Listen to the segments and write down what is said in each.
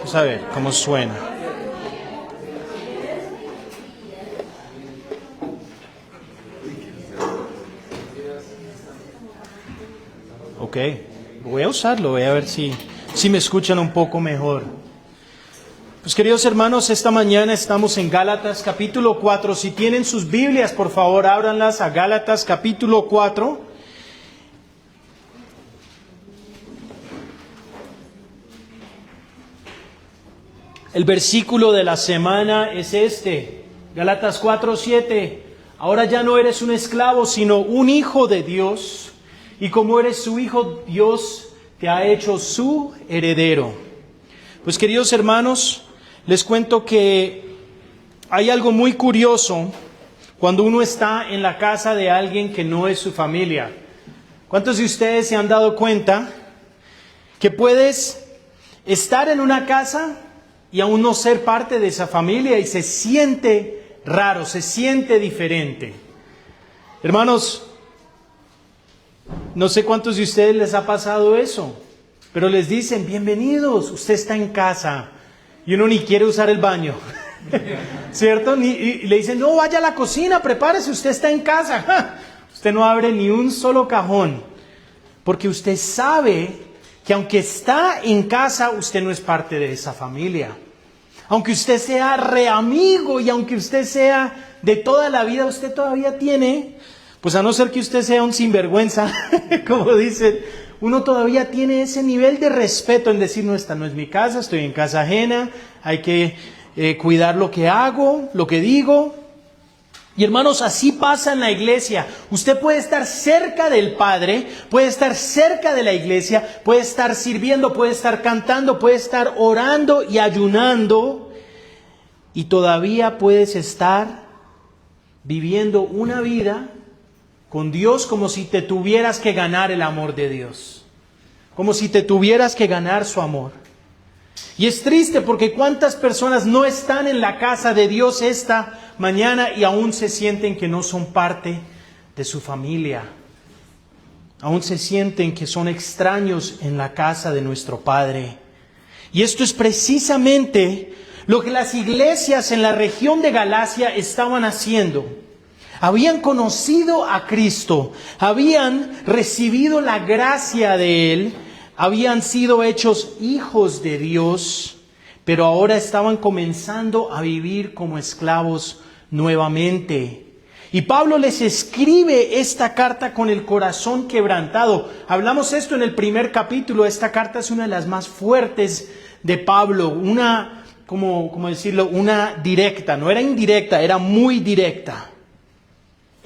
Vamos a ver cómo suena. Ok, voy a usarlo, voy a ver si me escuchan un poco mejor. Pues queridos hermanos, esta mañana estamos en Gálatas capítulo 4. Si tienen sus Biblias, por favor, ábranlas a Gálatas capítulo 4. El versículo de la semana es este, Gálatas 4:7. Ahora ya no eres un esclavo, sino un hijo de Dios. Y como eres su hijo, Dios te ha hecho su heredero. Pues queridos hermanos, les cuento que hay algo muy curioso cuando uno está en la casa de alguien que no es su familia. ¿Cuántos de ustedes se han dado cuenta que puedes estar en una casa y aún no ser parte de esa familia y se siente raro, se siente diferente? Hermanos, no sé cuántos de ustedes les ha pasado eso, pero les dicen, bienvenidos, usted está en casa, y uno ni quiere usar el baño, ¿cierto? Y le dicen, no, vaya a la cocina, prepárese, usted está en casa. ¡Ja! Usted no abre ni un solo cajón, porque usted sabe que aunque está en casa, usted no es parte de esa familia. Aunque usted sea re amigo y aunque usted sea de toda la vida, usted todavía tiene, pues a no ser que usted sea un sinvergüenza, como dicen, uno todavía tiene ese nivel de respeto en decir, no, esta no es mi casa, estoy en casa ajena, hay que cuidar lo que hago, lo que digo. Y hermanos, así pasa en la iglesia. Usted puede estar cerca del Padre, puede estar cerca de la iglesia, puede estar sirviendo, puede estar cantando, puede estar orando y ayunando, y todavía puedes estar viviendo una vida con Dios como si te tuvieras que ganar el amor de Dios, como si te tuvieras que ganar su amor. Y es triste porque cuántas personas no están en la casa de Dios esta mañana y aún se sienten que no son parte de su familia. Aún se sienten que son extraños en la casa de nuestro Padre. Y esto es precisamente lo que las iglesias en la región de Galacia estaban haciendo. Habían conocido a Cristo, habían recibido la gracia de Él, habían sido hechos hijos de Dios, pero ahora estaban comenzando a vivir como esclavos nuevamente. Y Pablo les escribe esta carta con el corazón quebrantado. Hablamos esto en el primer capítulo. Esta carta es una de las más fuertes de Pablo, una, ¿cómo decirlo? Una directa, no era indirecta, era muy directa.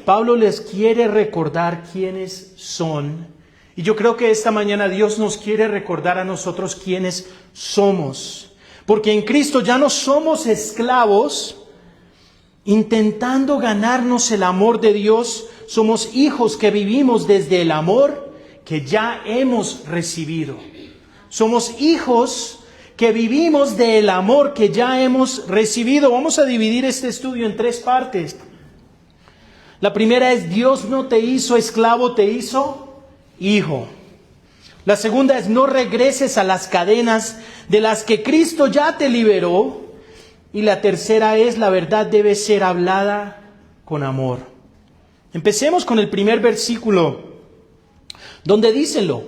Pablo les quiere recordar quiénes son. Y yo creo que esta mañana Dios nos quiere recordar a nosotros quiénes somos. Porque en Cristo ya no somos esclavos intentando ganarnos el amor de Dios. Somos hijos que vivimos desde el amor que ya hemos recibido. Somos hijos que vivimos del amor que ya hemos recibido. Vamos a dividir este estudio en 3 partes. La primera es, Dios no te hizo esclavo, te hizo hijo. La segunda es, no regreses a las cadenas de las que Cristo ya te liberó. Y la tercera es, la verdad debe ser hablada con amor. Empecemos con el primer versículo, donde dícenlo.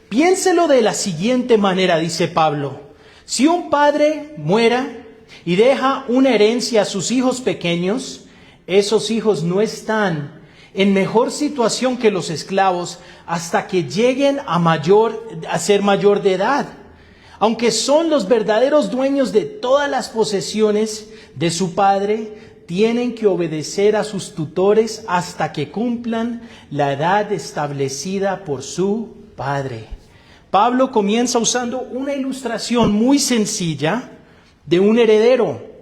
Piénselo de la siguiente manera, dice Pablo. Si un padre muera y deja una herencia a sus hijos pequeños, esos hijos no están en mejor situación que los esclavos hasta que lleguen a ser mayor de edad. Aunque son los verdaderos dueños de todas las posesiones de su padre, tienen que obedecer a sus tutores hasta que cumplan la edad establecida por su padre. Pablo comienza usando una ilustración muy sencilla de un heredero.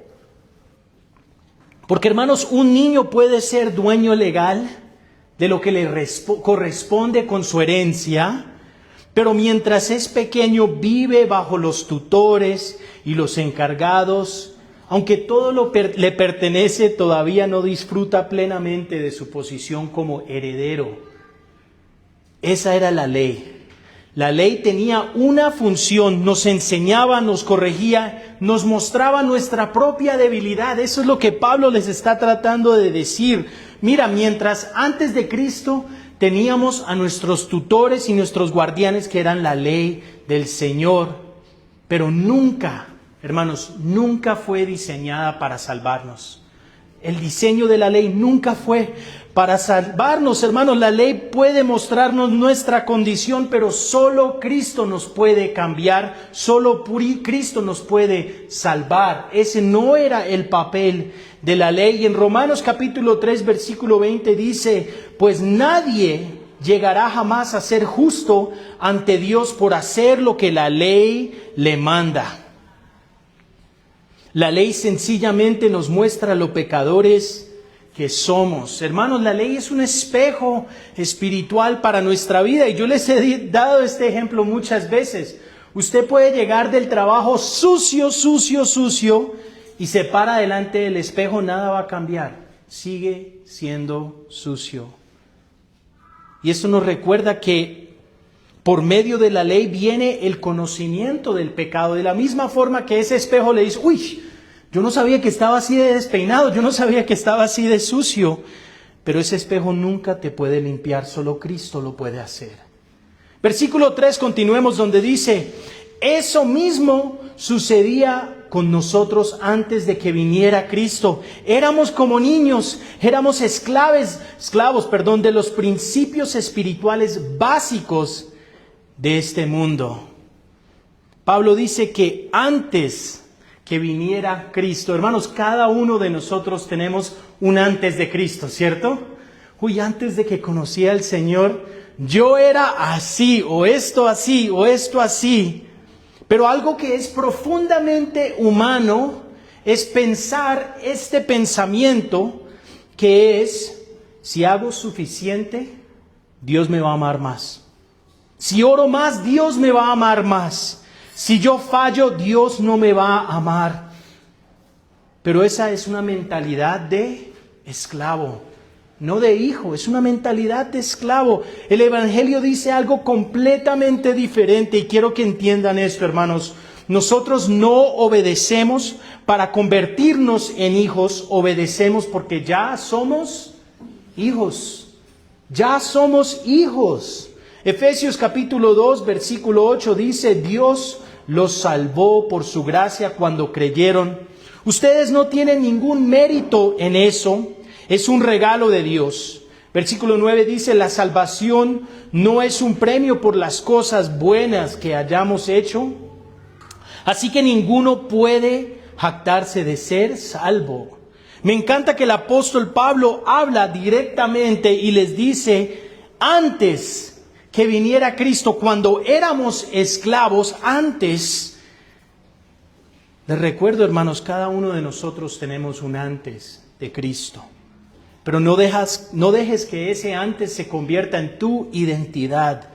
Porque hermanos, un niño puede ser dueño legal de lo que le corresponde con su herencia, pero mientras es pequeño vive bajo los tutores y los encargados. Aunque todo le pertenece, todavía no disfruta plenamente de su posición como heredero. Esa era la ley. La ley tenía una función, nos enseñaba, nos corregía, nos mostraba nuestra propia debilidad. Eso es lo que Pablo les está tratando de decir. Mira, mientras antes de Cristo teníamos a nuestros tutores y nuestros guardianes que eran la ley del Señor, pero nunca, hermanos, nunca fue diseñada para salvarnos. El diseño de la ley nunca fue para salvarnos, hermanos. La ley puede mostrarnos nuestra condición, pero solo Cristo nos puede cambiar, solo Cristo nos puede salvar. Ese no era el papel de la ley. Y en Romanos capítulo 3, versículo 20 dice, pues nadie llegará jamás a ser justo ante Dios por hacer lo que la ley le manda. La ley sencillamente nos muestra lo pecadores que somos. Hermanos, la ley es un espejo espiritual para nuestra vida. Y yo les he dado este ejemplo muchas veces. Usted puede llegar del trabajo sucio y se para delante del espejo, nada va a cambiar. Sigue siendo sucio. Y esto nos recuerda que por medio de la ley viene el conocimiento del pecado. De la misma forma que ese espejo le dice, uy, yo no sabía que estaba así de despeinado, yo no sabía que estaba así de sucio. Pero ese espejo nunca te puede limpiar, solo Cristo lo puede hacer. Versículo 3, continuemos donde dice, eso mismo sucedía con nosotros antes de que viniera Cristo. Éramos como niños, éramos esclavos, de los principios espirituales básicos de este mundo. Pablo dice que antes que viniera Cristo, hermanos, cada uno de nosotros tenemos un antes de Cristo, ¿cierto? Uy, antes de que conocía al Señor, yo era así, o esto así, o esto así. Pero algo que es profundamente humano es pensar este pensamiento que es, si hago suficiente, Dios me va a amar más. Si oro más, Dios me va a amar más. Si yo fallo, Dios no me va a amar. Pero esa es una mentalidad de esclavo, no de hijo. Es una mentalidad de esclavo. El Evangelio dice algo completamente diferente y quiero que entiendan esto, hermanos. Nosotros no obedecemos para convertirnos en hijos, obedecemos porque ya somos hijos. Ya somos hijos. Efesios capítulo 2, versículo 8 dice, Dios los salvó por su gracia cuando creyeron. Ustedes no tienen ningún mérito en eso, es un regalo de Dios. Versículo 9 dice, la salvación no es un premio por las cosas buenas que hayamos hecho, así que ninguno puede jactarse de ser salvo. Me encanta que el apóstol Pablo habla directamente y les dice, antes que viniera Cristo, cuando éramos esclavos, antes, les recuerdo, hermanos, cada uno de nosotros tenemos un antes de Cristo. Pero no dejes que ese antes se convierta en tu identidad.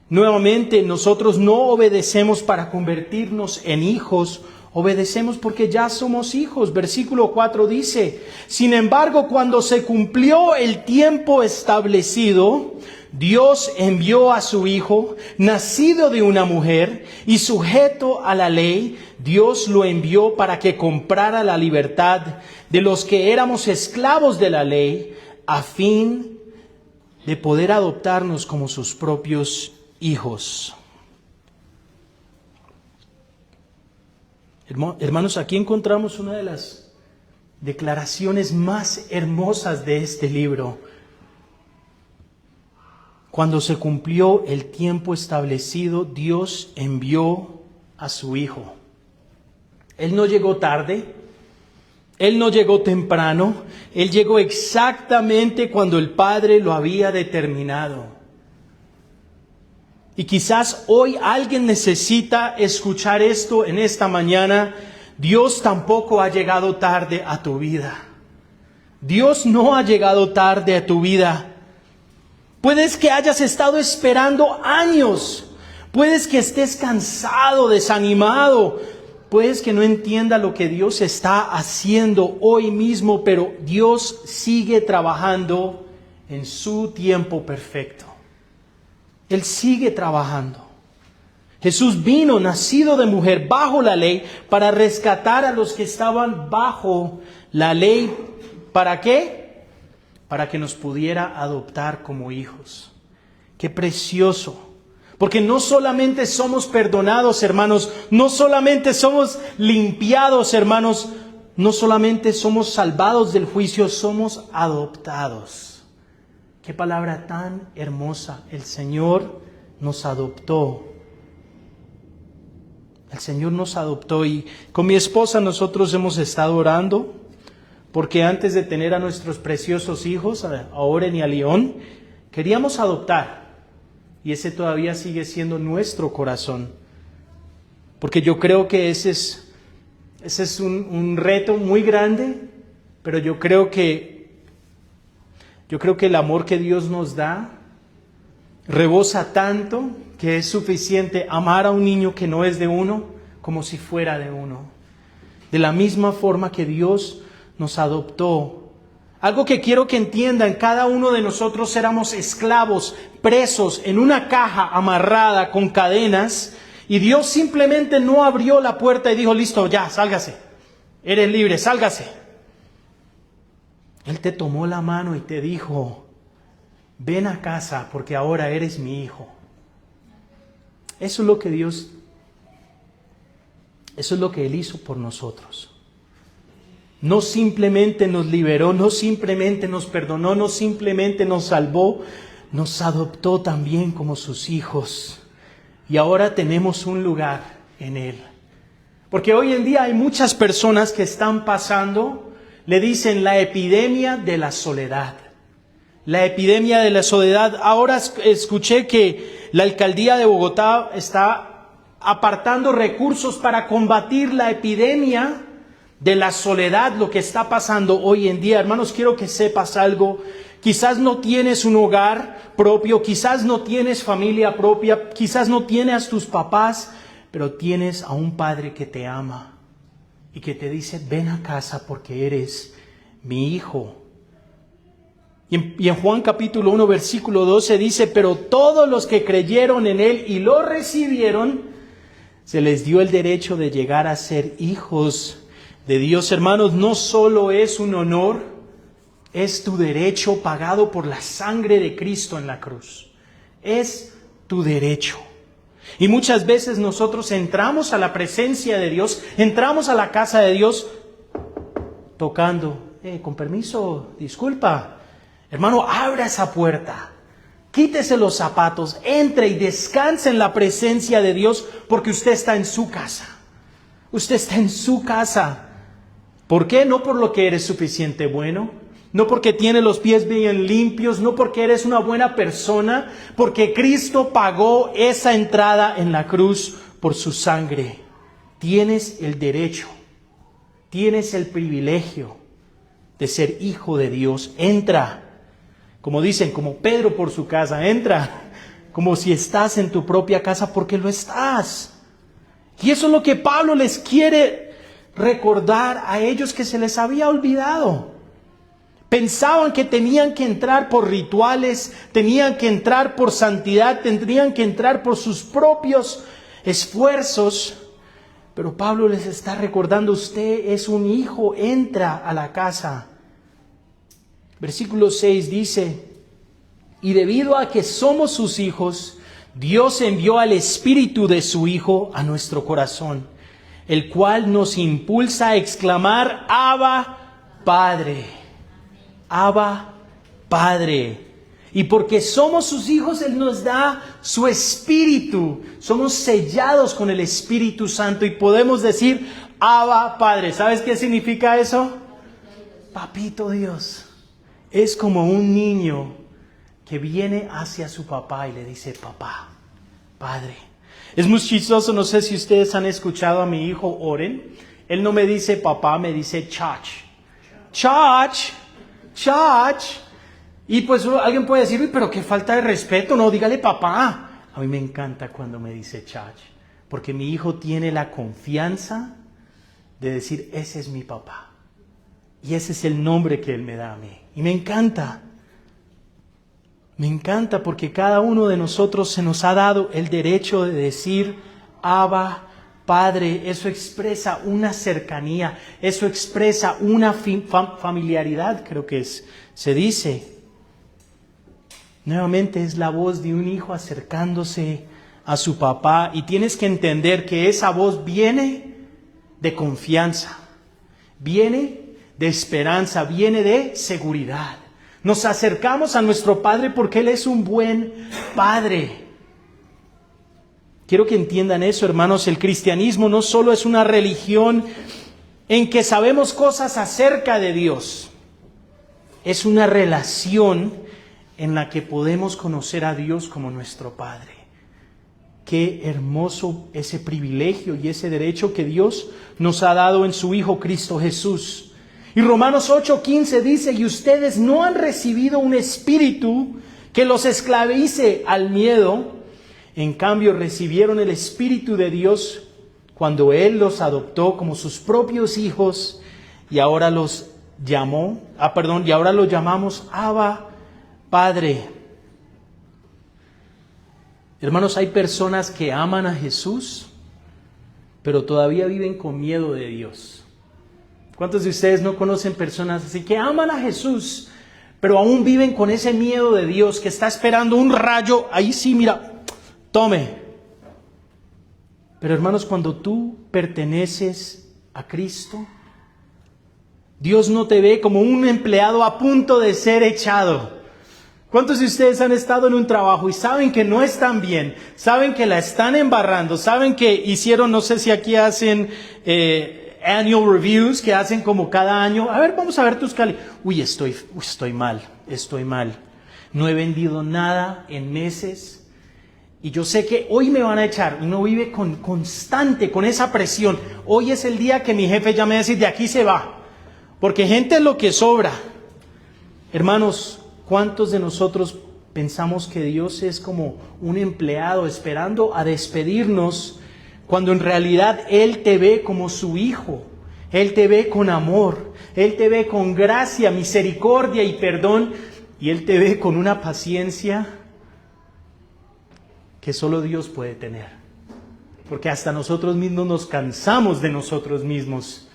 Nuevamente, nosotros no obedecemos para convertirnos en hijos, obedecemos porque ya somos hijos. Versículo 4 dice, sin embargo, cuando se cumplió el tiempo establecido, Dios envió a su Hijo, nacido de una mujer y sujeto a la ley. Dios lo envió para que comprara la libertad de los que éramos esclavos de la ley, a fin de poder adoptarnos como sus propios hijos. Hermanos, aquí encontramos una de las declaraciones más hermosas de este libro. Cuando se cumplió el tiempo establecido, Dios envió a su Hijo. Él no llegó tarde, Él no llegó temprano, Él llegó exactamente cuando el Padre lo había determinado. Y quizás hoy alguien necesita escuchar esto en esta mañana. Dios tampoco ha llegado tarde a tu vida. Dios no ha llegado tarde a tu vida. Puedes que hayas estado esperando años. Puedes que estés cansado, desanimado. Puedes que no entienda lo que Dios está haciendo hoy mismo, pero Dios sigue trabajando en su tiempo perfecto. Él sigue trabajando. Jesús vino, nacido de mujer, bajo la ley, para rescatar a los que estaban bajo la ley. ¿Para qué? Para que nos pudiera adoptar como hijos. ¡Qué precioso! Porque no solamente somos perdonados, hermanos, no solamente somos limpiados, hermanos, no solamente somos salvados del juicio, somos adoptados. ¡Qué palabra tan hermosa! El Señor nos adoptó. El Señor nos adoptó y con mi esposa nosotros hemos estado orando porque antes de tener a nuestros preciosos hijos, a Oren y a León, queríamos adoptar. Y ese todavía sigue siendo nuestro corazón. Porque yo creo que ese es un reto muy grande, pero yo creo que el amor que Dios nos da rebosa tanto que es suficiente amar a un niño que no es de uno como si fuera de uno. De la misma forma que Dios nos adoptó. Algo que quiero que entiendan, cada uno de nosotros éramos esclavos, presos en una caja amarrada con cadenas, y Dios simplemente no abrió la puerta y dijo, listo, ya, sálgase, eres libre, sálgase. Él te tomó la mano y te dijo, ven a casa porque ahora eres mi hijo. Eso es lo que Él hizo por nosotros. No simplemente nos liberó, no simplemente nos perdonó, no simplemente nos salvó, nos adoptó también como sus hijos. Y ahora tenemos un lugar en Él. Porque hoy en día hay muchas personas que están pasando, le dicen la epidemia de la soledad. La epidemia de la soledad. Ahora escuché que la alcaldía de Bogotá está apartando recursos para combatir la epidemia de la soledad, lo que está pasando hoy en día. Hermanos, quiero que sepas algo. Quizás no tienes un hogar propio, quizás no tienes familia propia, quizás no tienes a tus papás, pero tienes a un Padre que te ama y que te dice, ven a casa porque eres mi hijo. Y en Juan capítulo 1, versículo 12 dice, pero todos los que creyeron en Él y lo recibieron, se les dio el derecho de llegar a ser hijos de Dios. Hermanos, no solo es un honor, es tu derecho pagado por la sangre de Cristo en la cruz. Es tu derecho. Y muchas veces nosotros entramos a la presencia de Dios, entramos a la casa de Dios tocando. Con permiso, disculpa. Hermano, abra esa puerta. Quítese los zapatos, entre y descanse en la presencia de Dios porque usted está en su casa. Usted está en su casa. ¿Por qué? No por lo que eres suficiente bueno, no porque tienes los pies bien limpios, no porque eres una buena persona, porque Cristo pagó esa entrada en la cruz por su sangre. Tienes el derecho, tienes el privilegio de ser hijo de Dios. Entra, como dicen, como Pedro por su casa, entra, como si estás en tu propia casa porque lo estás. Y eso es lo que Pablo les quiere recordar a ellos que se les había olvidado. Pensaban que tenían que entrar por rituales, tenían que entrar por santidad, tendrían que entrar por sus propios esfuerzos. Pero Pablo les está recordando, usted es un hijo, entra a la casa. Versículo 6 dice, y debido a que somos sus hijos, Dios envió al Espíritu de su Hijo a nuestro corazón, el cual nos impulsa a exclamar, Abba, Padre. Abba, Padre. Y porque somos sus hijos, Él nos da su Espíritu. Somos sellados con el Espíritu Santo y podemos decir, Abba, Padre. ¿Sabes qué significa eso? Papito Dios. Es como un niño que viene hacia su papá y le dice, papá, Padre. Es muy chistoso, no sé si ustedes han escuchado a mi hijo Oren. Él no me dice papá, me dice chach. Chach, chach. Y pues alguien puede decir, uy, pero qué falta de respeto, no, dígale papá. A mí me encanta cuando me dice chach, porque mi hijo tiene la confianza de decir, ese es mi papá. Y ese es el nombre que él me da a mí. Y me encanta. Me encanta porque cada uno de nosotros se nos ha dado el derecho de decir Abba, Padre. Eso expresa una cercanía, eso expresa una familiaridad, creo que se dice. Nuevamente es la voz de un hijo acercándose a su papá, y tienes que entender que esa voz viene de confianza, viene de esperanza, viene de seguridad. Nos acercamos a nuestro Padre porque Él es un buen Padre. Quiero que entiendan eso, hermanos. El cristianismo no solo es una religión en que sabemos cosas acerca de Dios. Es una relación en la que podemos conocer a Dios como nuestro Padre. Qué hermoso ese privilegio y ese derecho que Dios nos ha dado en su Hijo Cristo Jesús. Y Romanos 8:15 dice: y ustedes no han recibido un espíritu que los esclavice al miedo. En cambio recibieron el Espíritu de Dios cuando Él los adoptó como sus propios hijos, y ahora los llamamos Abba, Padre. Hermanos, hay personas que aman a Jesús, pero todavía viven con miedo de Dios. ¿Cuántos de ustedes no conocen personas así que aman a Jesús, pero aún viven con ese miedo de Dios, que está esperando un rayo? Ahí sí, mira, tome. Pero hermanos, cuando tú perteneces a Cristo, Dios no te ve como un empleado a punto de ser echado. ¿Cuántos de ustedes han estado en un trabajo y saben que no están bien? Saben que la están embarrando, saben que hicieron, no sé si aquí hacen annual reviews, que hacen como cada año. A ver, vamos a ver tus estoy mal. No he vendido nada en meses. Y yo sé que hoy me van a echar. Uno vive con esa presión. Hoy es el día que mi jefe ya me va a decir: de aquí se va. Porque gente es lo que sobra. Hermanos, ¿cuántos de nosotros pensamos que Dios es como un empleado esperando a despedirnos, cuando en realidad Él te ve como su hijo? Él te ve con amor, Él te ve con gracia, misericordia y perdón, y Él te ve con una paciencia que solo Dios puede tener. Porque hasta nosotros mismos nos cansamos de nosotros mismos.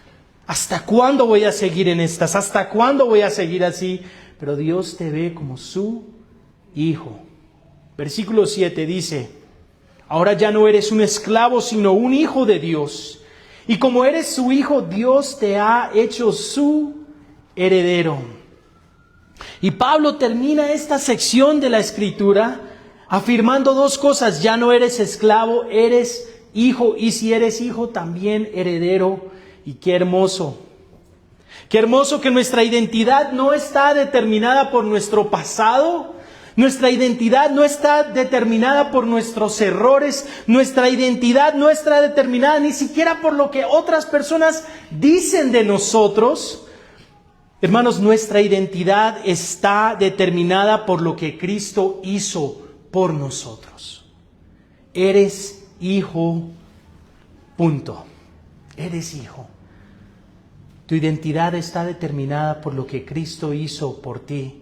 ¿Hasta cuándo voy a seguir en estas? ¿Hasta cuándo voy a seguir así? Pero Dios te ve como su hijo. Versículo 7 dice: ahora ya no eres un esclavo, sino un hijo de Dios. Y como eres su hijo, Dios te ha hecho su heredero. Y Pablo termina esta sección de la Escritura afirmando dos cosas: ya no eres esclavo, eres hijo. Y si eres hijo, también heredero. Y qué hermoso. Qué hermoso que nuestra identidad no está determinada por nuestro pasado. Nuestra identidad no está determinada por nuestros errores. Nuestra identidad no está determinada ni siquiera por lo que otras personas dicen de nosotros. Hermanos, nuestra identidad está determinada por lo que Cristo hizo por nosotros. Eres hijo, punto. Eres hijo. Tu identidad está determinada por lo que Cristo hizo por ti.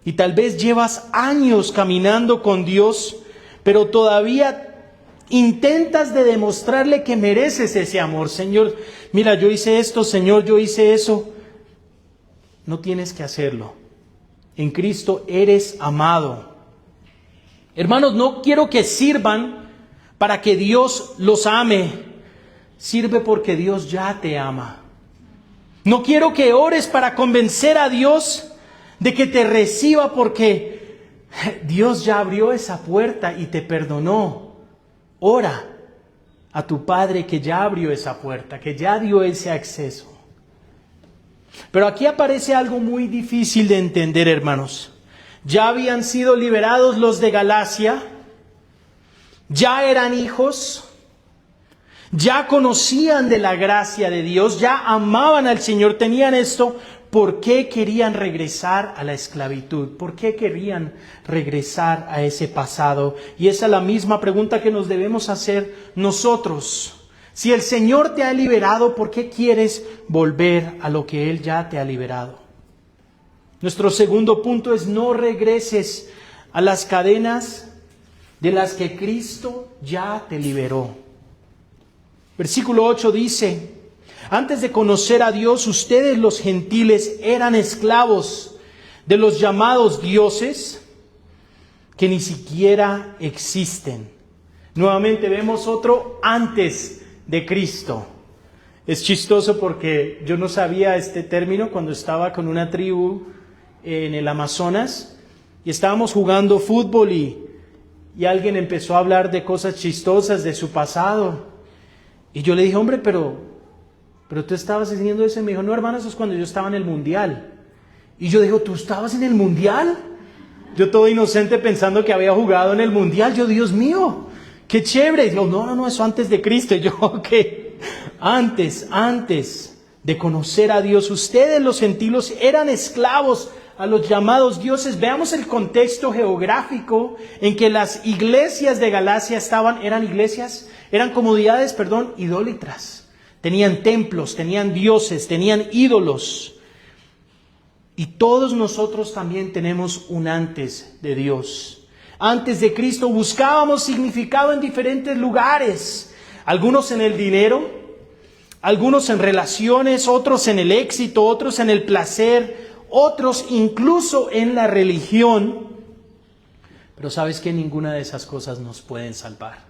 Y tal vez llevas años caminando con Dios, pero todavía intentas de demostrarle que mereces ese amor. Señor, mira, yo hice esto, Señor, yo hice eso. No tienes que hacerlo. En Cristo eres amado. Hermanos, no quiero que sirvan para que Dios los ame. Sirve porque Dios ya te ama. No quiero que ores para convencer a Dios de que te reciba, porque Dios ya abrió esa puerta y te perdonó. Ora a tu Padre que ya abrió esa puerta, que ya dio ese acceso. Pero aquí aparece algo muy difícil de entender, hermanos. Ya habían sido liberados los de Galacia, ya eran hijos, ya conocían de la gracia de Dios, ya amaban al Señor, tenían esto. ¿Por qué querían regresar a la esclavitud? ¿Por qué querían regresar a ese pasado? Y esa es la misma pregunta que nos debemos hacer nosotros. Si el Señor te ha liberado, ¿por qué quieres volver a lo que Él ya te ha liberado? Nuestro segundo punto es: no regreses a las cadenas de las que Cristo ya te liberó. Versículo 8 dice: antes de conocer a Dios, ustedes los gentiles eran esclavos de los llamados dioses que ni siquiera existen. Nuevamente vemos otro antes de Cristo. Es chistoso porque yo no sabía este término cuando estaba con una tribu en el Amazonas y estábamos jugando fútbol y alguien empezó a hablar de cosas chistosas de su pasado. Y yo le dije: hombre, pero tú estabas diciendo eso. Y me dijo: no, hermano, eso es cuando yo estaba en el mundial. Y yo digo: ¿tú estabas en el mundial? Yo todo inocente pensando que había jugado en el mundial. Yo: Dios mío, qué chévere. Y digo: no, eso antes de Cristo. Y yo: ok, antes de conocer a Dios, ustedes los gentiles eran esclavos a los llamados dioses. Veamos el contexto geográfico en que las iglesias de Galacia eran comunidades, idólatras. Tenían templos, tenían dioses, tenían ídolos. Y todos nosotros también tenemos un antes de Dios. Antes de Cristo buscábamos significado en diferentes lugares. Algunos en el dinero, algunos en relaciones, otros en el éxito, otros en el placer, otros incluso en la religión. Pero ¿sabes qué? Ninguna de esas cosas nos pueden salvar.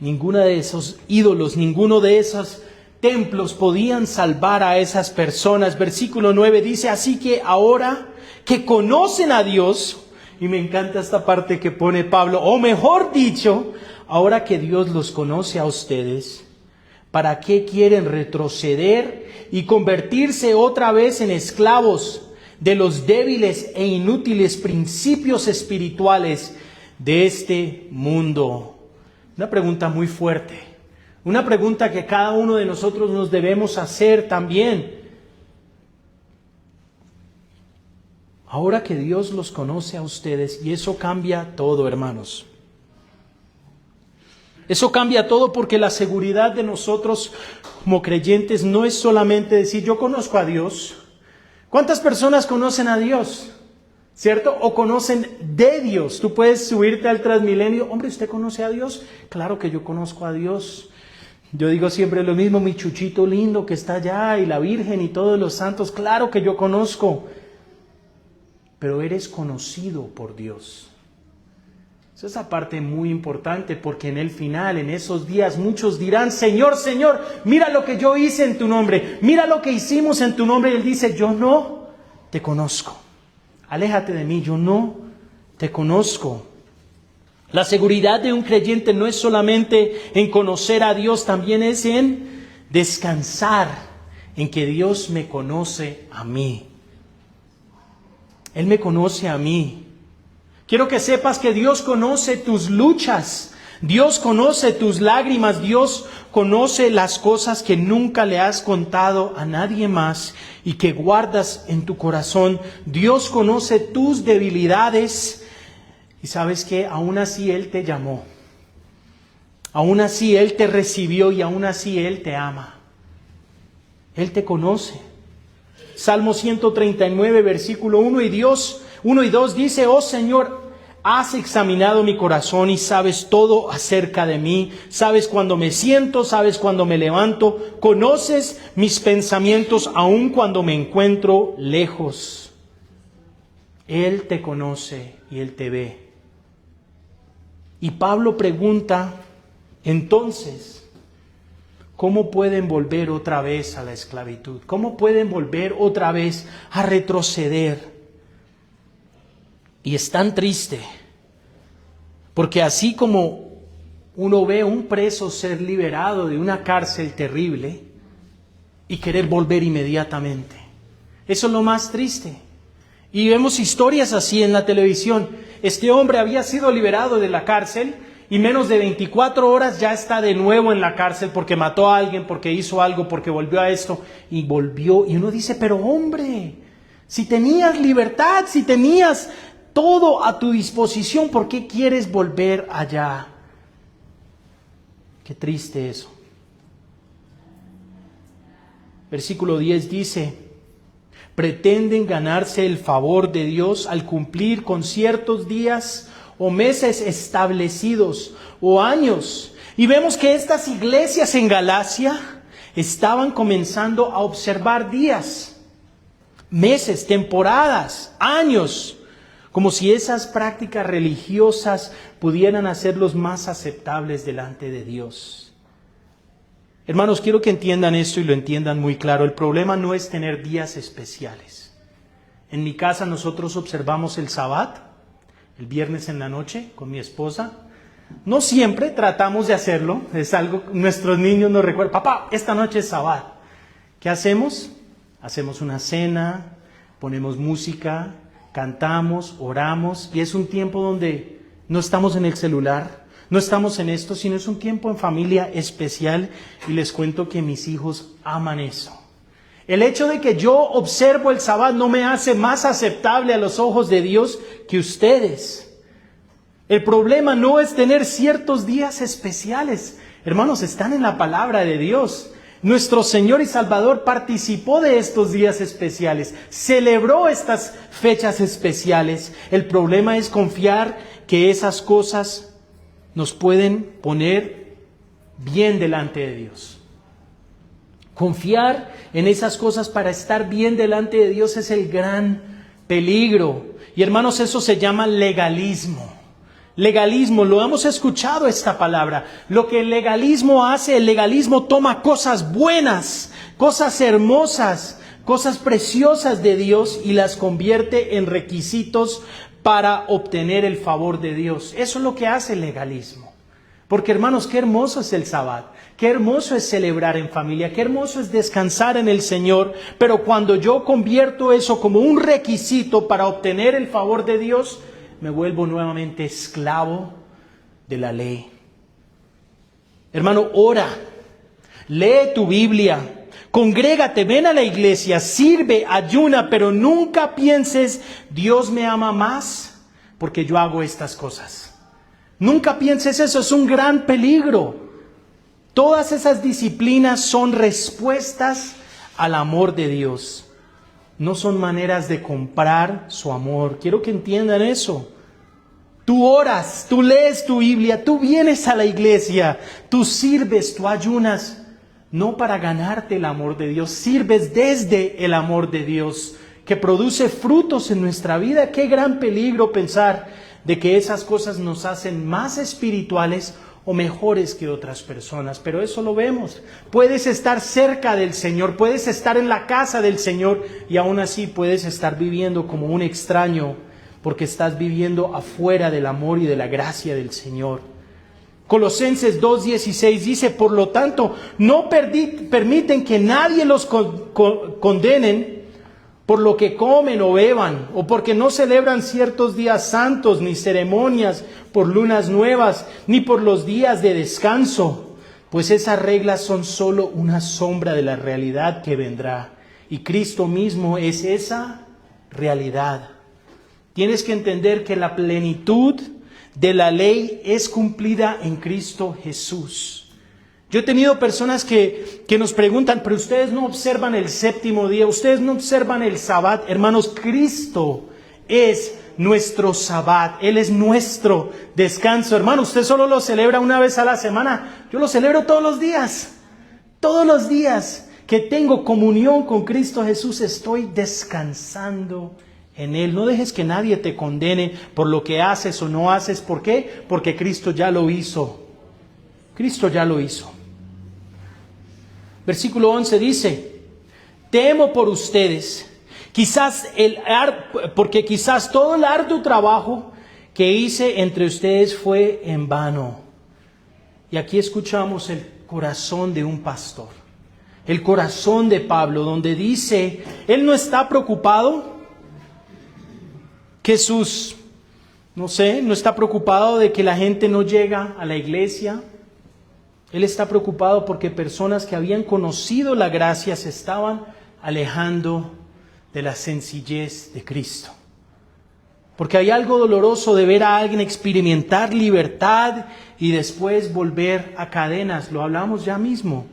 Ninguna de esos ídolos, ninguno de esos templos podían salvar a esas personas. Versículo 9 dice: así que ahora que conocen a Dios, y me encanta esta parte que pone Pablo, o mejor dicho, ahora que Dios los conoce a ustedes, ¿para qué quieren retroceder y convertirse otra vez en esclavos de los débiles e inútiles principios espirituales de este mundo? Una pregunta muy fuerte, una pregunta que cada uno de nosotros nos debemos hacer también. Ahora que Dios los conoce a ustedes, y eso cambia todo, hermanos. Eso cambia todo, porque la seguridad de nosotros como creyentes no es solamente decir: yo conozco a Dios. ¿Cuántas personas conocen a Dios? ¿Cierto? O conocen de Dios. Tú puedes subirte al Transmilenio: hombre, ¿usted conoce a Dios? Claro que yo conozco a Dios. Yo digo siempre lo mismo: mi chuchito lindo que está allá, y la Virgen y todos los santos, claro que yo conozco. Pero eres conocido por Dios. Esa es la parte muy importante, porque en el final, en esos días, muchos dirán: Señor, Señor, mira lo que yo hice en tu nombre, mira lo que hicimos en tu nombre. Y Él dice: yo no te conozco. Aléjate de mí, yo no te conozco. La seguridad de un creyente no es solamente en conocer a Dios, también es en descansar en que Dios me conoce a mí. Él me conoce a mí. Quiero que sepas que Dios conoce tus luchas, Dios conoce tus lágrimas, Dios conoce las cosas que nunca le has contado a nadie más y que guardas en tu corazón. Dios conoce tus debilidades y sabes que aún así Él te llamó, aún así Él te recibió y aún así Él te ama. Él te conoce. Salmo 139, versículo 1 y 2 dice: oh Señor, has examinado mi corazón y sabes todo acerca de mí. Sabes cuando me siento, sabes cuando me levanto. Conoces mis pensamientos aun cuando me encuentro lejos. Él te conoce y Él te ve. Y Pablo pregunta, entonces, ¿cómo pueden volver otra vez a la esclavitud? ¿Cómo pueden volver otra vez a retroceder? Y es tan triste, porque así como uno ve a un preso ser liberado de una cárcel terrible y querer volver inmediatamente, eso es lo más triste. Y vemos historias así en la televisión. Este hombre había sido liberado de la cárcel y menos de 24 horas ya está de nuevo en la cárcel porque mató a alguien, porque hizo algo, porque volvió a esto y volvió. Y uno dice: pero hombre, si tenías libertad, si tenías todo a tu disposición, ¿por qué quieres volver allá? Qué triste eso. Versículo 10 dice: Pretenden ganarse el favor de Dios al cumplir con ciertos días o meses establecidos o años. Y vemos que estas iglesias en Galacia estaban comenzando a observar días, meses, temporadas, años, como si esas prácticas religiosas pudieran hacerlos más aceptables delante de Dios. Hermanos, quiero que entiendan esto y lo entiendan muy claro. El problema no es tener días especiales. En mi casa nosotros observamos el Sabbat, el viernes en la noche, con mi esposa. No siempre tratamos de hacerlo, es algo, nuestros niños nos recuerdan, papá, esta noche es Sabbat. ¿Qué hacemos? Hacemos una cena, ponemos música, cantamos, oramos, y es un tiempo donde no estamos en el celular, no estamos en esto, sino es un tiempo en familia especial, y les cuento que mis hijos aman eso. El hecho de que yo observo el Sabbat no me hace más aceptable a los ojos de Dios que ustedes. El problema no es tener ciertos días especiales. Hermanos, están en la palabra de Dios. Nuestro Señor y Salvador participó de estos días especiales, celebró estas fechas especiales. El problema es confiar que esas cosas nos pueden poner bien delante de Dios. Confiar en esas cosas para estar bien delante de Dios es el gran peligro. Y hermanos, eso se llama legalismo. Legalismo, lo hemos escuchado esta palabra. Lo que el legalismo hace, el legalismo toma cosas buenas, cosas hermosas, cosas preciosas de Dios y las convierte en requisitos para obtener el favor de Dios. Eso es lo que hace el legalismo. Porque hermanos, qué hermoso es el Sabbat, qué hermoso es celebrar en familia, qué hermoso es descansar en el Señor, pero cuando yo convierto eso como un requisito para obtener el favor de Dios, me vuelvo nuevamente esclavo de la ley. Hermano, ora, lee tu Biblia, congrégate, ven a la iglesia, sirve, ayuna, pero nunca pienses, Dios me ama más porque yo hago estas cosas. Nunca pienses eso, es un gran peligro. Todas esas disciplinas son respuestas al amor de Dios. No son maneras de comprar su amor. Quiero que entiendan eso. Tú oras, tú lees tu Biblia, tú vienes a la iglesia, tú sirves, tú ayunas, no para ganarte el amor de Dios, sirves desde el amor de Dios, que produce frutos en nuestra vida. Qué gran peligro pensar de que esas cosas nos hacen más espirituales o mejores que otras personas, pero eso lo vemos. Puedes estar cerca del Señor, puedes estar en la casa del Señor y aún así puedes estar viviendo como un extraño porque estás viviendo afuera del amor y de la gracia del Señor. Colosenses 2:16 dice, por lo tanto, no permiten que nadie los condenen por lo que comen o beban, o porque no celebran ciertos días santos, ni ceremonias por lunas nuevas, ni por los días de descanso, pues esas reglas son solo una sombra de la realidad que vendrá, y Cristo mismo es esa realidad. Tienes que entender que la plenitud de la ley es cumplida en Cristo Jesús. Yo he tenido personas que nos preguntan, pero ustedes no observan el séptimo día, ustedes no observan el Sabbat. Hermanos, Cristo es nuestro Sabbat, Él es nuestro descanso. Hermano, usted solo lo celebra una vez a la semana, yo lo celebro todos los días que tengo comunión con Cristo Jesús, estoy descansando en Él. No dejes que nadie te condene por lo que haces o no haces. ¿Por qué? Porque Cristo ya lo hizo. Cristo ya lo hizo. Versículo 11 dice, temo por ustedes, porque quizás todo el arduo trabajo que hice entre ustedes fue en vano. Y aquí escuchamos el corazón de un pastor, el corazón de Pablo, donde dice, él no está preocupado que no está preocupado de que la gente no llega a la iglesia. Él está preocupado porque personas que habían conocido la gracia se estaban alejando de la sencillez de Cristo. Porque hay algo doloroso de ver a alguien experimentar libertad y después volver a cadenas. Lo hablamos ya mismo.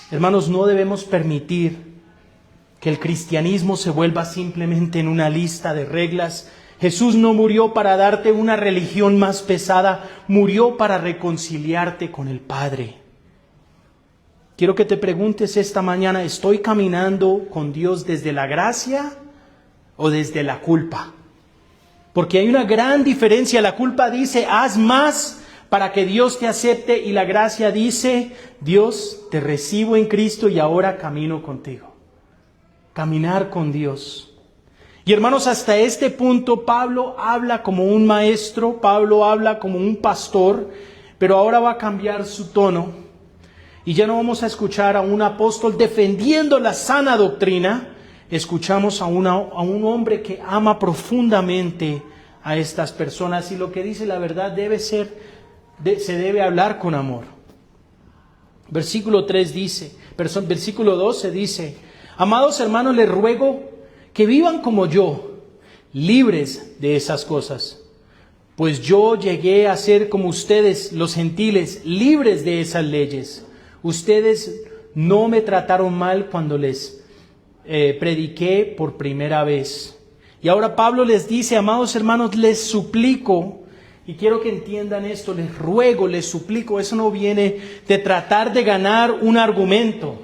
Hermanos, no debemos permitir que el cristianismo se vuelva simplemente en una lista de reglas. Jesús no murió para darte una religión más pesada, murió para reconciliarte con el Padre. Quiero que te preguntes esta mañana, ¿estoy caminando con Dios desde la gracia o desde la culpa? Porque hay una gran diferencia. La culpa dice, haz más para que Dios te acepte, y la gracia dice, Dios, te recibo en Cristo y ahora camino contigo. Caminar con Dios. Y hermanos, hasta este punto Pablo habla como un maestro, Pablo habla como un pastor, pero ahora va a cambiar su tono. Y ya no vamos a escuchar a un apóstol defendiendo la sana doctrina. Escuchamos a un hombre que ama profundamente a estas personas, y lo que dice la verdad se debe hablar con amor. Versículo 12 dice, amados hermanos, les ruego que vivan como yo, libres de esas cosas. Pues yo llegué a ser como ustedes, los gentiles, libres de esas leyes. Ustedes no me trataron mal cuando les prediqué por primera vez. Y ahora Pablo les dice, amados hermanos, les suplico, y quiero que entiendan esto, les ruego, les suplico. Eso no viene de tratar de ganar un argumento.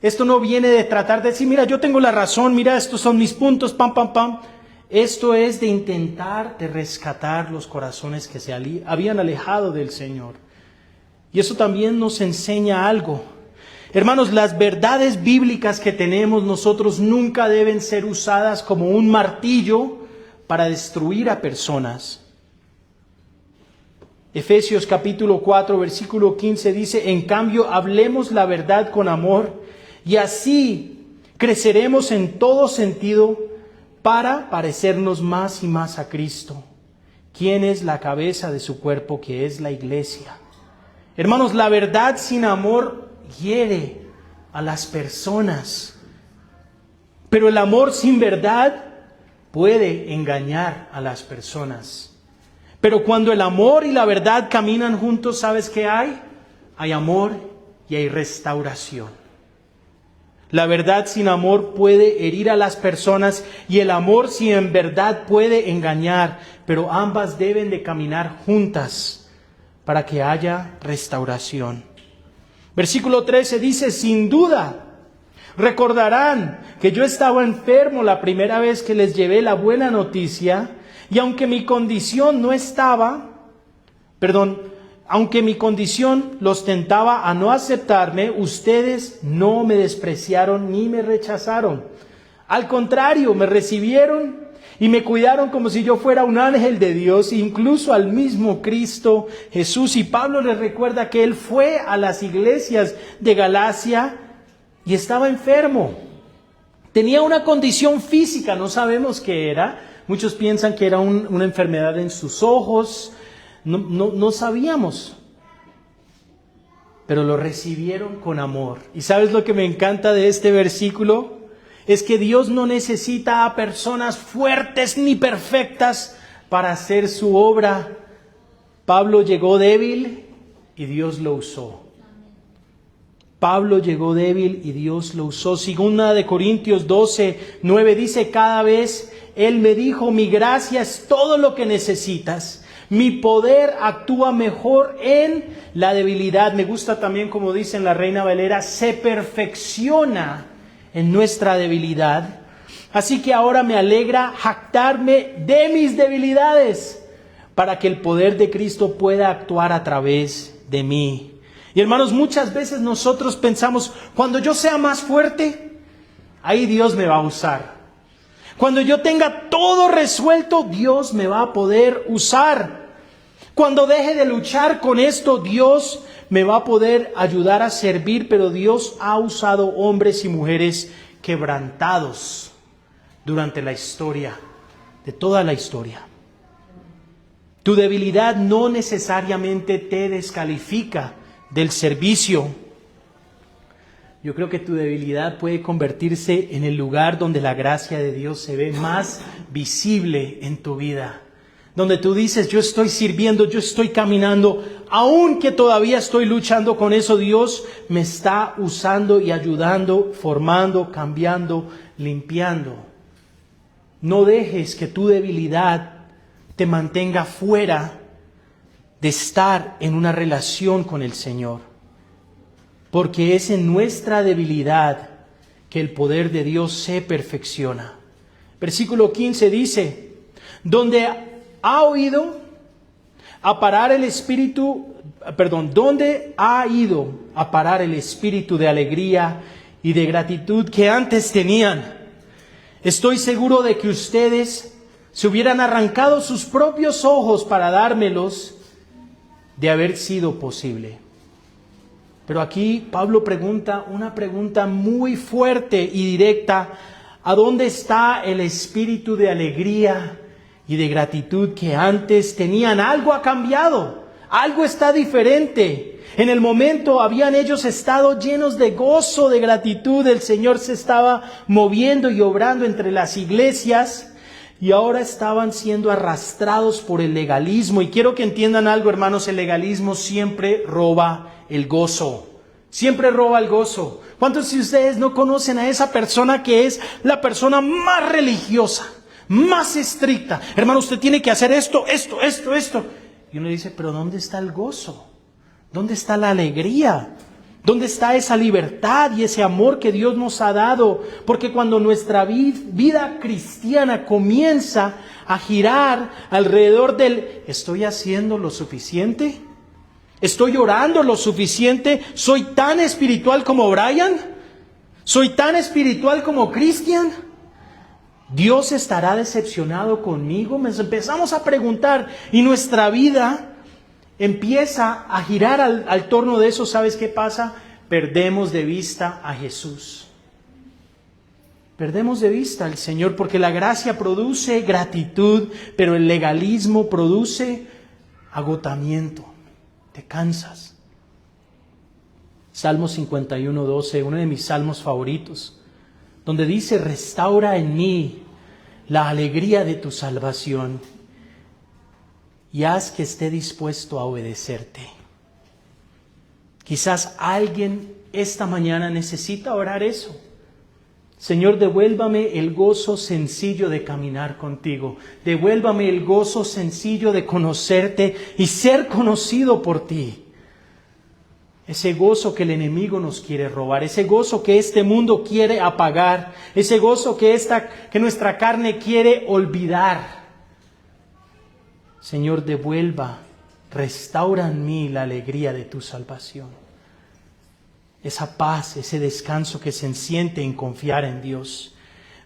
Esto no viene de tratar de decir, mira, yo tengo la razón, mira, estos son mis puntos, pam, pam, pam. Esto es de intentar de rescatar los corazones que se habían alejado del Señor. Y eso también nos enseña algo. Hermanos, las verdades bíblicas que tenemos nosotros nunca deben ser usadas como un martillo para destruir a personas. Efesios capítulo 4, versículo 15 dice, en cambio, hablemos la verdad con amor, y así creceremos en todo sentido para parecernos más y más a Cristo, quien es la cabeza de su cuerpo, que es la iglesia. Hermanos, la verdad sin amor hiere a las personas, pero el amor sin verdad puede engañar a las personas. Pero cuando el amor y la verdad caminan juntos, ¿sabes qué hay? Hay amor y hay restauración. La verdad sin amor puede herir a las personas, y el amor sin verdad puede engañar, pero ambas deben de caminar juntas para que haya restauración. Versículo 13 dice, sin duda, recordarán que yo estaba enfermo la primera vez que les llevé la buena noticia, y aunque mi condición los tentaba a no aceptarme, ustedes no me despreciaron ni me rechazaron. Al contrario, me recibieron y me cuidaron como si yo fuera un ángel de Dios, incluso al mismo Cristo Jesús. Y Pablo les recuerda que él fue a las iglesias de Galacia y estaba enfermo. Tenía una condición física, no sabemos qué era. Muchos piensan que era una enfermedad en sus ojos. No sabíamos. Pero lo recibieron con amor. ¿Y sabes lo que me encanta de este versículo? Es que Dios no necesita a personas fuertes ni perfectas para hacer su obra. Pablo llegó débil y Dios lo usó. Pablo llegó débil y Dios lo usó. Segunda de Corintios 12:9 dice, cada vez Él me dijo, mi gracia es todo lo que necesitas. Mi poder actúa mejor en la debilidad. Me gusta también, como dice en la Reina Valera, se perfecciona en nuestra debilidad. Así que ahora me alegra jactarme de mis debilidades, para que el poder de Cristo pueda actuar a través de mí. Y hermanos, muchas veces nosotros pensamos, cuando yo sea más fuerte, ahí Dios me va a usar. Cuando yo tenga todo resuelto, Dios me va a poder usar. Cuando deje de luchar con esto, Dios me va a poder ayudar a servir. Pero Dios ha usado hombres y mujeres quebrantados durante la historia, de toda la historia. Tu debilidad no necesariamente te descalifica del servicio. Yo creo que tu debilidad puede convertirse en el lugar donde la gracia de Dios se ve más visible en tu vida. Donde tú dices, yo estoy sirviendo, yo estoy caminando aunque todavía estoy luchando con eso, Dios me está usando y ayudando, formando, cambiando, limpiando. No dejes que tu debilidad te mantenga fuera de estar en una relación con el Señor. Porque es en nuestra debilidad que el poder de Dios se perfecciona. Versículo 15 dice, donde ha ido a parar el espíritu de alegría y de gratitud que antes tenían. Estoy seguro de que ustedes se hubieran arrancado sus propios ojos para dármelos de haber sido posible. Pero aquí Pablo pregunta una pregunta muy fuerte y directa. ¿A dónde está el espíritu de alegría y de gratitud que antes tenían? Algo ha cambiado, algo está diferente. En el momento habían ellos estado llenos de gozo, de gratitud. El Señor se estaba moviendo y obrando entre las iglesias. Y ahora estaban siendo arrastrados por el legalismo. Y quiero que entiendan algo, hermanos, el legalismo siempre roba el gozo. Siempre roba el gozo. ¿Cuántos de ustedes no conocen a esa persona que es la persona más religiosa, más estricta? Hermano, usted tiene que hacer esto. Y uno dice, pero ¿dónde está el gozo? ¿Dónde está la alegría? ¿Dónde está esa libertad y ese amor que Dios nos ha dado? Porque cuando nuestra vida cristiana comienza a girar alrededor del ¿estoy haciendo lo suficiente? ¿Estoy orando lo suficiente? ¿Soy tan espiritual como Brian? ¿Soy tan espiritual como Cristian? ¿Dios estará decepcionado conmigo? Nos empezamos a preguntar y nuestra vida empieza a girar al torno de eso. ¿Sabes qué pasa? Perdemos de vista a Jesús. Perdemos de vista al Señor porque la gracia produce gratitud, pero el legalismo produce agotamiento. Te cansas. Salmo 51:12, uno de mis salmos favoritos, donde dice, restaura en mí la alegría de tu salvación y haz que esté dispuesto a obedecerte. Quizás alguien esta mañana necesita orar eso. Señor, devuélvame el gozo sencillo de caminar contigo. Devuélvame el gozo sencillo de conocerte y ser conocido por ti. Ese gozo que el enemigo nos quiere robar, ese gozo que este mundo quiere apagar, ese gozo que nuestra carne quiere olvidar. Señor, restaura en mí la alegría de tu salvación. Esa paz, ese descanso que se siente en confiar en Dios.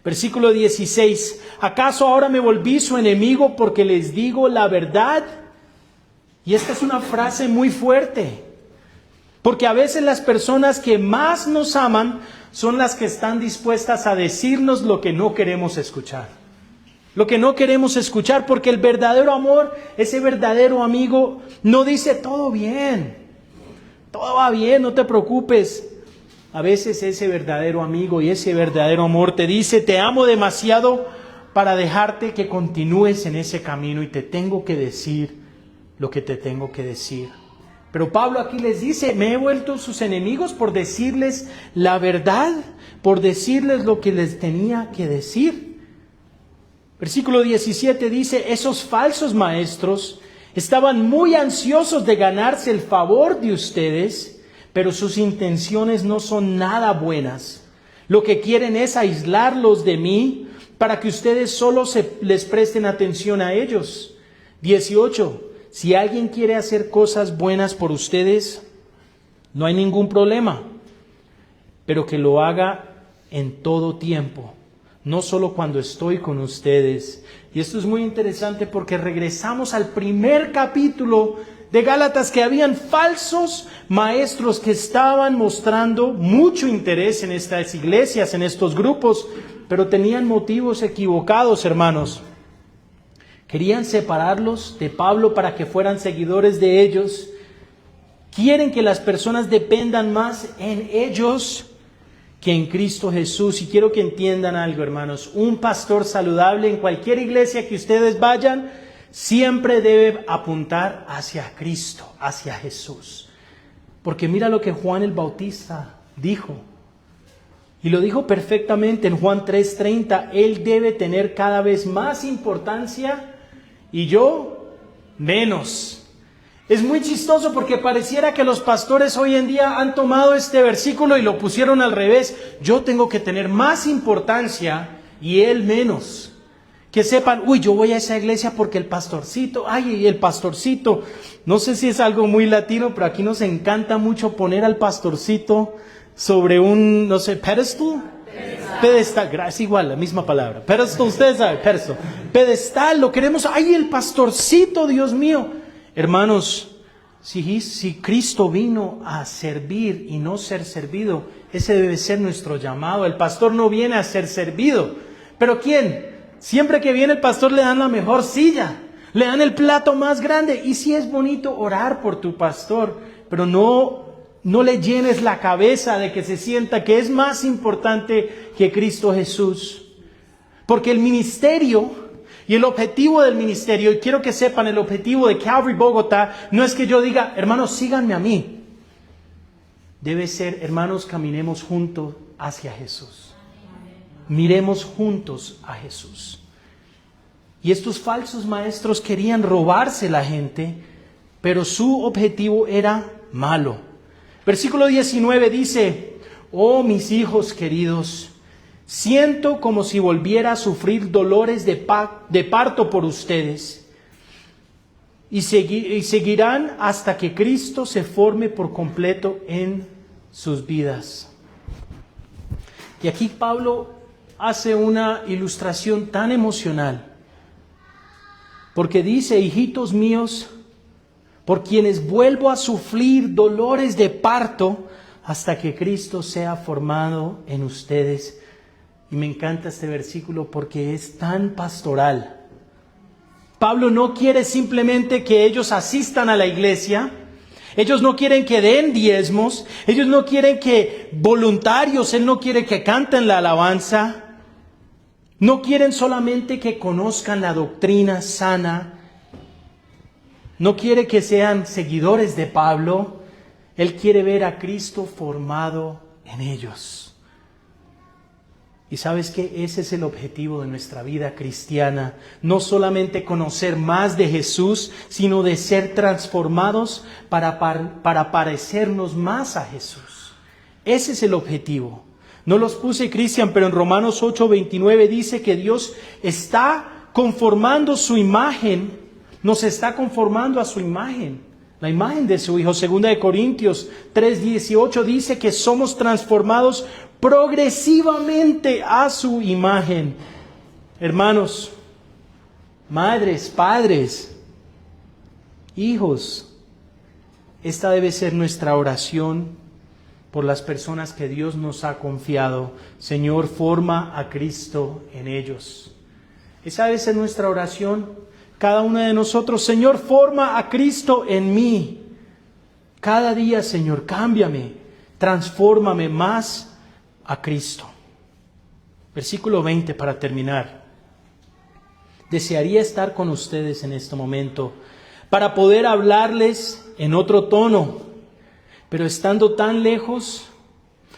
Versículo 16. ¿Acaso ahora me volví su enemigo porque les digo la verdad? Y esta es una frase muy fuerte. Porque a veces las personas que más nos aman son las que están dispuestas a decirnos lo que no queremos escuchar. Lo que no queremos escuchar, porque el verdadero amor, ese verdadero amigo, no dice todo bien. Todo va bien, no te preocupes. A veces ese verdadero amigo y ese verdadero amor te dice, te amo demasiado para dejarte que continúes en ese camino y te tengo que decir lo que te tengo que decir. Pero Pablo aquí les dice, me he vuelto sus enemigos por decirles la verdad, por decirles lo que les tenía que decir. Versículo 17 dice, esos falsos maestros estaban muy ansiosos de ganarse el favor de ustedes, pero sus intenciones no son nada buenas. Lo que quieren es aislarlos de mí para que ustedes solo les presten atención a ellos. 18. Si alguien quiere hacer cosas buenas por ustedes, no hay ningún problema, pero que lo haga en todo tiempo, no solo cuando estoy con ustedes. Y esto es muy interesante porque regresamos al primer capítulo de Gálatas, que habían falsos maestros que estaban mostrando mucho interés en estas iglesias, en estos grupos, pero tenían motivos equivocados, hermanos. Querían separarlos de Pablo para que fueran seguidores de ellos. Quieren que las personas dependan más en ellos que en Cristo Jesús. Y quiero que entiendan algo, hermanos. Un pastor saludable en cualquier iglesia que ustedes vayan siempre debe apuntar hacia Cristo, hacia Jesús. Porque mira lo que Juan el Bautista dijo. Y lo dijo perfectamente en Juan 3:30. Él debe tener cada vez más importancia y yo menos. Es muy chistoso porque pareciera que los pastores hoy en día han tomado este versículo y lo pusieron al revés. Yo tengo que tener más importancia y él menos. Que sepan, yo voy a esa iglesia porque el pastorcito, el pastorcito. No sé si es algo muy latino, pero aquí nos encanta mucho poner al pastorcito sobre un, no sé, pedestal. Pedestal, es igual, la misma palabra. Pedestal, ustedes saben, pedestal. Pedestal, lo queremos, el pastorcito, Dios mío. Hermanos, si Cristo vino a servir y no ser servido, ese debe ser nuestro llamado. El pastor no viene a ser servido. ¿Pero quién? Siempre que viene el pastor le dan la mejor silla, le dan el plato más grande. Y sí es bonito orar por tu pastor, pero no le llenes la cabeza de que se sienta que es más importante que Cristo Jesús. Porque el ministerio y el objetivo del ministerio, y quiero que sepan, el objetivo de Calvary Bogotá, no es que yo diga, hermanos, síganme a mí. Debe ser, hermanos, caminemos juntos hacia Jesús. Miremos juntos a Jesús. Y estos falsos maestros querían robarse la gente, pero su objetivo era malo. Versículo 19 dice, oh mis hijos queridos, siento como si volviera a sufrir dolores de parto por ustedes, y seguirán hasta que Cristo se forme por completo en sus vidas. Y aquí Pablo hace una ilustración tan emocional, porque dice, hijitos míos, por quienes vuelvo a sufrir dolores de parto hasta que Cristo sea formado en ustedes. Y me encanta este versículo porque es tan pastoral. Pablo no quiere simplemente que ellos asistan a la iglesia. Ellos no quieren que den diezmos. Ellos no quieren que voluntarios. Él no quiere que canten la alabanza. No quieren solamente que conozcan la doctrina sana. No quiere que sean seguidores de Pablo. Él quiere ver a Cristo formado en ellos. Y sabes que ese es el objetivo de nuestra vida cristiana. No solamente conocer más de Jesús, sino de ser transformados para parecernos más a Jesús. Ese es el objetivo. No los puse, Cristian, pero en Romanos 8:29 dice que Dios está conformando su imagen, nos está conformando a su imagen, la imagen de su Hijo. 2 Corintios 3:18 dice que somos transformados progresivamente a su imagen. Hermanos, madres, padres, hijos, esta debe ser nuestra oración por las personas que Dios nos ha confiado. Señor, forma a Cristo en ellos. Esa debe ser nuestra oración, cada uno de nosotros. Señor, forma a Cristo en mí. Cada día, Señor, cámbiame, transfórmame más a Cristo. Versículo 20 para terminar. Desearía estar con ustedes en este momento para poder hablarles en otro tono. Pero estando tan lejos,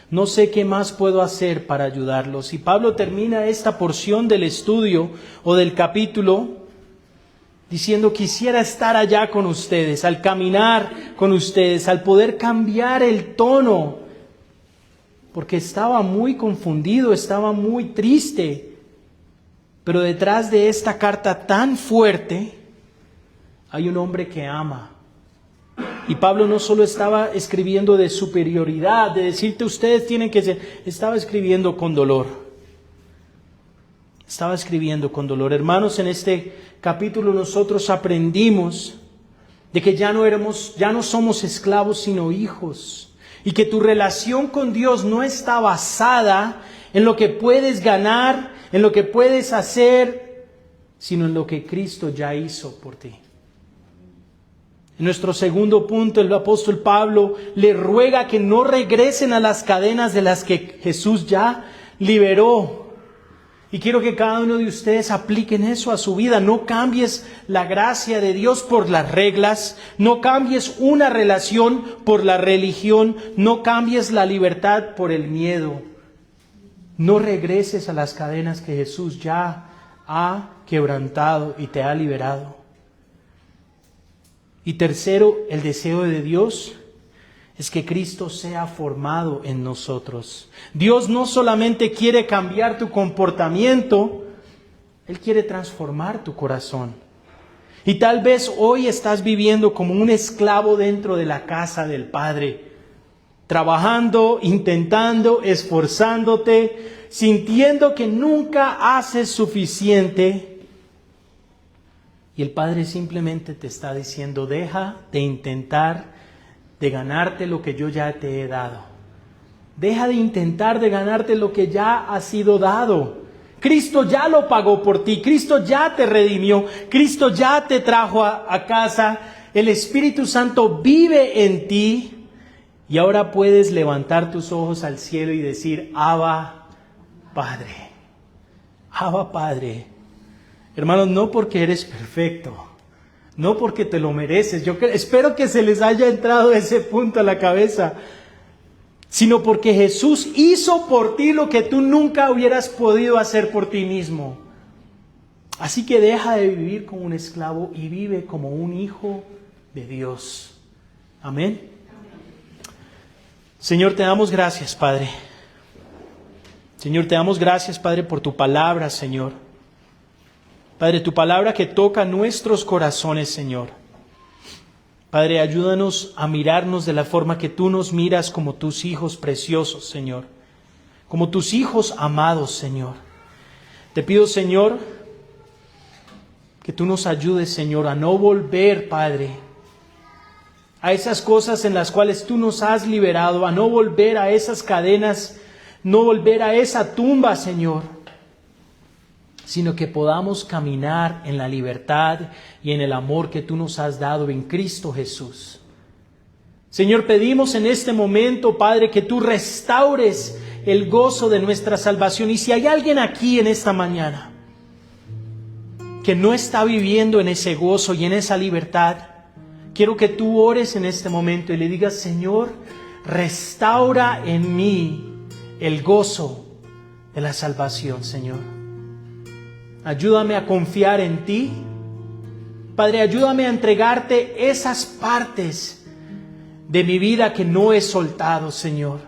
no sé qué más puedo hacer para ayudarlos. Y Pablo termina esta porción del estudio o del capítulo diciendo, quisiera estar allá con ustedes, al caminar con ustedes, al poder cambiar el tono, porque estaba muy confundido, estaba muy triste. Pero detrás de esta carta tan fuerte hay un hombre que ama. Y Pablo no solo estaba escribiendo de superioridad, de decirte ustedes tienen que ser, estaba escribiendo con dolor. Estaba escribiendo con dolor. Hermanos, en este capítulo nosotros aprendimos de que ya no somos esclavos sino hijos. Y que tu relación con Dios no está basada en lo que puedes ganar, en lo que puedes hacer, sino en lo que Cristo ya hizo por ti. En nuestro segundo punto, el apóstol Pablo le ruega que no regresen a las cadenas de las que Jesús ya liberó. Y quiero que cada uno de ustedes apliquen eso a su vida. No cambies la gracia de Dios por las reglas. No cambies una relación por la religión. No cambies la libertad por el miedo. No regreses a las cadenas que Jesús ya ha quebrantado y te ha liberado. Y tercero, el deseo de Dios es que Cristo sea formado en nosotros. Dios no solamente quiere cambiar tu comportamiento, Él quiere transformar tu corazón. Y tal vez hoy estás viviendo como un esclavo dentro de la casa del Padre, trabajando, intentando, esforzándote, sintiendo que nunca haces suficiente. Y el Padre simplemente te está diciendo, deja de intentar de ganarte lo que yo ya te he dado. Deja de intentar de ganarte lo que ya ha sido dado. Cristo ya lo pagó por ti. Cristo ya te redimió. Cristo ya te trajo a casa. El Espíritu Santo vive en ti. Y ahora puedes levantar tus ojos al cielo y decir, Abba, Padre. Abba, Padre. Hermanos, no porque eres perfecto. No porque te lo mereces. Yo espero que se les haya entrado ese punto a la cabeza. Sino porque Jesús hizo por ti lo que tú nunca hubieras podido hacer por ti mismo. Así que deja de vivir como un esclavo y vive como un hijo de Dios. Amén. Señor, te damos gracias, Padre. Señor, te damos gracias, Padre, por tu palabra, Señor. Padre, tu palabra que toca nuestros corazones, Señor. Padre, ayúdanos a mirarnos de la forma que tú nos miras como tus hijos preciosos, Señor. Como tus hijos amados, Señor. Te pido, Señor, que tú nos ayudes, Señor, a no volver, Padre, a esas cosas en las cuales tú nos has liberado, a no volver a esas cadenas, no volver a esa tumba, Señor, sino que podamos caminar en la libertad y en el amor que tú nos has dado en Cristo Jesús. Señor, pedimos en este momento, Padre, que tú restaures el gozo de nuestra salvación. Y si hay alguien aquí en esta mañana que no está viviendo en ese gozo y en esa libertad, quiero que tú ores en este momento y le digas, Señor, restaura en mí el gozo de la salvación, Señor. Ayúdame a confiar en ti. Padre, ayúdame a entregarte esas partes de mi vida que no he soltado, Señor.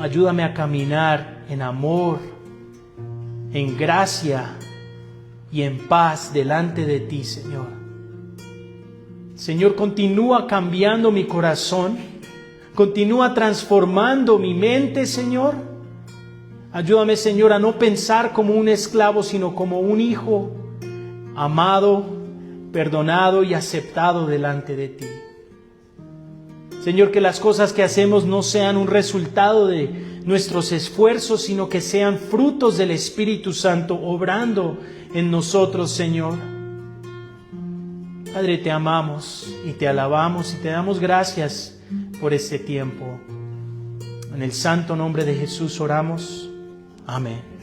Ayúdame a caminar en amor, en gracia y en paz delante de ti, Señor. Señor, continúa cambiando mi corazón. Continúa transformando mi mente, Señor. Ayúdame, Señor, a no pensar como un esclavo, sino como un hijo amado, perdonado y aceptado delante de ti. Señor, que las cosas que hacemos no sean un resultado de nuestros esfuerzos, sino que sean frutos del Espíritu Santo obrando en nosotros, Señor. Padre, te amamos y te alabamos y te damos gracias por este tiempo. En el santo nombre de Jesús oramos. Amén.